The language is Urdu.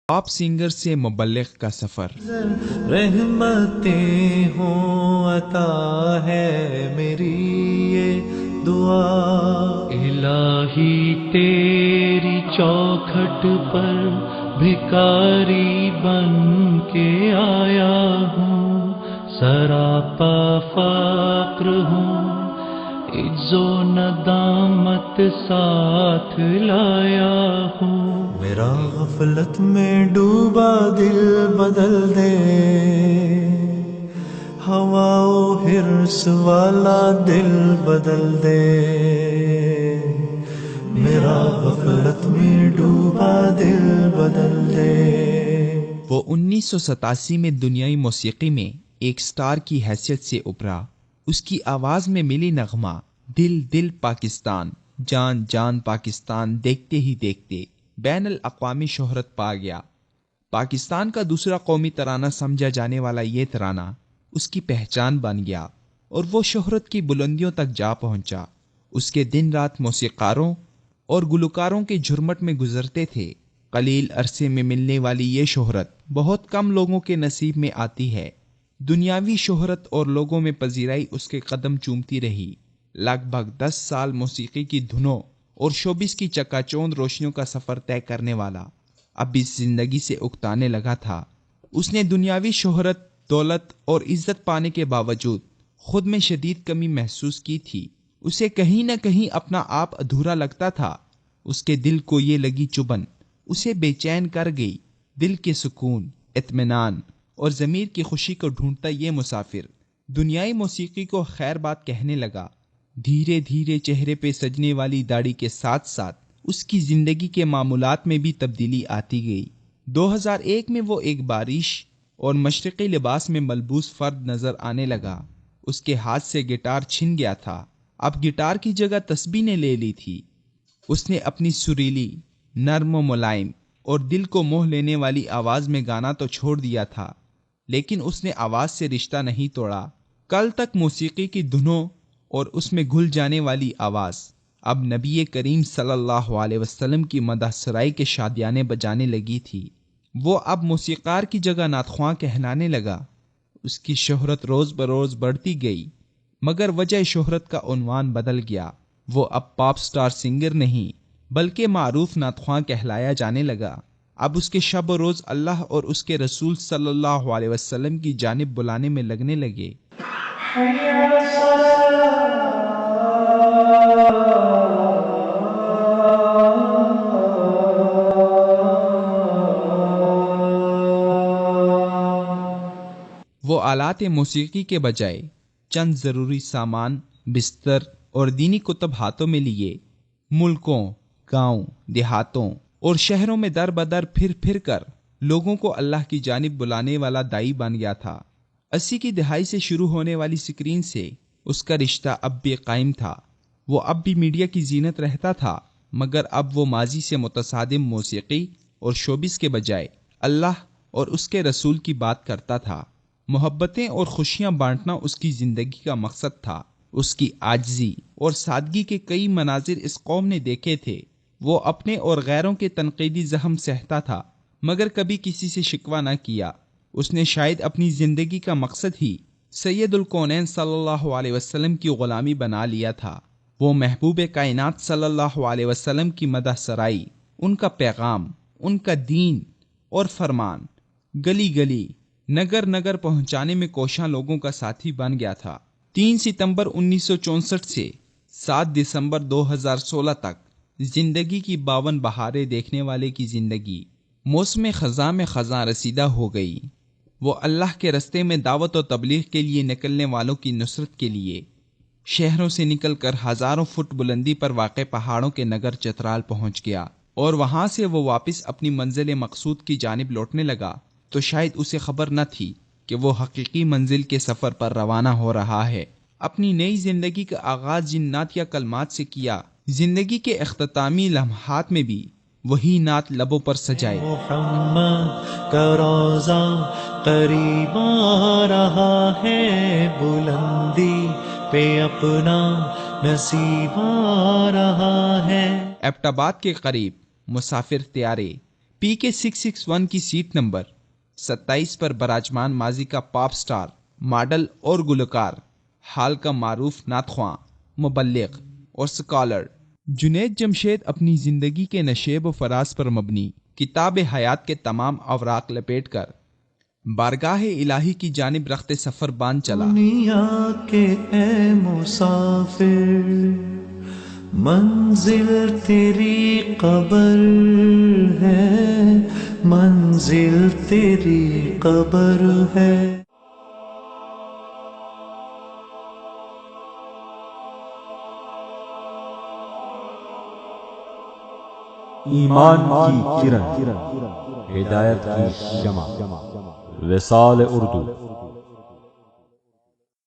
پاپ سنگر سے مبلغ کا سفر۔ رحمتیں ہوں عطا ہے میری یہ دعا، الہی تیری چوکھٹ پر بھکاری بن کے آیا ہوں، سراپا فقر ہوں، عجز و ندامت ساتھ لایا ہوں، میرا غفلت میں ڈوبا دل بدل دے، ہوا و حرص والا دل بدل دے، میرا غفلت میں ڈوبا دل بدل دے۔ وہ 1987 میں دنیائی موسیقی میں ایک سٹار کی حیثیت سے ابھرا۔ اس کی آواز میں ملی نغمہ دل دل پاکستان، جان جان پاکستان دیکھتے ہی دیکھتے بین الاقوامی شہرت پا گیا۔ پاکستان کا دوسرا قومی ترانہ سمجھا جانے والا یہ ترانہ اس کی پہچان بن گیا اور وہ شہرت کی بلندیوں تک جا پہنچا۔ اس کے دن رات موسیقاروں اور گلوکاروں کے جھرمٹ میں گزرتے تھے۔ قلیل عرصے میں ملنے والی یہ شہرت بہت کم لوگوں کے نصیب میں آتی ہے۔ دنیاوی شہرت اور لوگوں میں پذیرائی اس کے قدم چومتی رہی۔ لگ بھگ 10 سال موسیقی کی دھنوں اور شوبز کی چکا چوند روشنیوں کا سفر طے کرنے والا اب اس زندگی سے اکتانے لگا تھا۔ اس نے دنیاوی شہرت، دولت اور عزت پانے کے باوجود خود میں شدید کمی محسوس کی تھی۔ اسے کہیں نہ کہیں اپنا آپ ادھورا لگتا تھا۔ اس کے دل کو یہ لگی چبھن اسے بے چین کر گئی۔ دل کے سکون، اطمینان اور ضمیر کی خوشی کو ڈھونڈتا یہ مسافر دنیائی موسیقی کو خیر بات کہنے لگا۔ دھیرے دھیرے چہرے پہ سجنے والی داڑھی کے ساتھ ساتھ اس کی زندگی کے معمولات میں بھی تبدیلی آتی گئی۔ 2001 میں وہ ایک بارش اور مشرقی لباس میں ملبوس فرد نظر آنے لگا۔ اس کے ہاتھ سے گٹار چھن گیا تھا، اب گٹار کی جگہ تسبیح نے لے لی تھی۔ اس نے اپنی سریلی، نرم و ملائم اور دل کو موہ لینے والی آواز میں گانا تو چھوڑ دیا تھا، لیکن اس نے آواز سے رشتہ نہیں توڑا۔ کل تک موسیقی کی دھنوں اور اس میں گھل جانے والی آواز اب نبی کریم صلی اللہ علیہ وسلم کی مدح سرائی کے شادیانے بجانے لگی تھی۔ وہ اب موسیقار کی جگہ نعت خواں کہلانے لگا۔ اس کی شہرت روز بروز بڑھتی گئی، مگر وجہ شہرت کا عنوان بدل گیا۔ وہ اب پاپ سٹار سنگر نہیں بلکہ معروف نعت خواں کہلایا جانے لگا۔ اب اس کے شب و روز اللہ اور اس کے رسول صلی اللہ علیہ وسلم کی جانب بلانے میں لگنے لگے۔ وہ آلات موسیقی کے بجائے چند ضروری سامان، بستر اور دینی کتب ہاتھوں میں لیے ملکوں، گاؤں، دیہاتوں اور شہروں میں در بدر پھر پھر کر لوگوں کو اللہ کی جانب بلانے والا دائی بن گیا تھا۔ 80 کی دہائی سے شروع ہونے والی سکرین سے اس کا رشتہ اب بھی قائم تھا۔ وہ اب بھی میڈیا کی زینت رہتا تھا، مگر اب وہ ماضی سے متصادم موسیقی اور شوبز کے بجائے اللہ اور اس کے رسول کی بات کرتا تھا۔ محبتیں اور خوشیاں بانٹنا اس کی زندگی کا مقصد تھا۔ اس کی عاجزی اور سادگی کے کئی مناظر اس قوم نے دیکھے تھے۔ وہ اپنے اور غیروں کے تنقیدی زخم سہتا تھا، مگر کبھی کسی سے شکوہ نہ کیا۔ اس نے شاید اپنی زندگی کا مقصد ہی سید الکونین صلی اللہ علیہ وسلم کی غلامی بنا لیا تھا۔ وہ محبوب کائنات صلی اللہ علیہ وسلم کی مدح سرائی، ان کا پیغام، ان کا دین اور فرمان گلی گلی، نگر نگر پہنچانے میں کوشاں لوگوں کا ساتھی بن گیا تھا۔ 3 ستمبر 1964 سے 7 دسمبر 2016 تک زندگی کی 52 بہاریں دیکھنے والے کی زندگی موسم خزاں میں خزاں رسیدہ ہو گئی۔ وہ اللہ کے رستے میں دعوت و تبلیغ کے لیے نکلنے والوں کی نصرت کے لیے شہروں سے نکل کر ہزاروں فٹ بلندی پر واقع پہاڑوں کے نگر چترال پہنچ گیا، اور وہاں سے وہ واپس اپنی منزل مقصود کی جانب لوٹنے لگا تو شاید اسے خبر نہ تھی کہ وہ حقیقی منزل کے سفر پر روانہ ہو رہا ہے۔ اپنی نئی زندگی کا آغاز جن نعت یا کلمات سے کیا، زندگی کے اختتامی لمحات میں بھی وہی نعت لبوں پر سجائے۔ محمد کا روزہ قریب آ رہا ہے، بلندی پہ اپنا نصیب آ رہا ہے۔ ایبٹ آباد کے قریب مسافر طیارے PK661 کی سیٹ نمبر 27 پر براجمان ماضی کا پاپ سٹار، ماڈل اور گلوکار، حال کا معروف نعت خواں، مبلغ اور سکالر جنید جمشید اپنی زندگی کے نشیب و فراز پر مبنی کتاب حیات کے تمام اوراق لپیٹ کر بارگاہ الہی کی جانب رخت سفر باندھ چلا۔ دنیا کے اے مسافر، منزل تیری قبر ہے، منزل تیری قبر ہے۔ ایمان کی کرن، ہدایت کی شمع، وصال اردو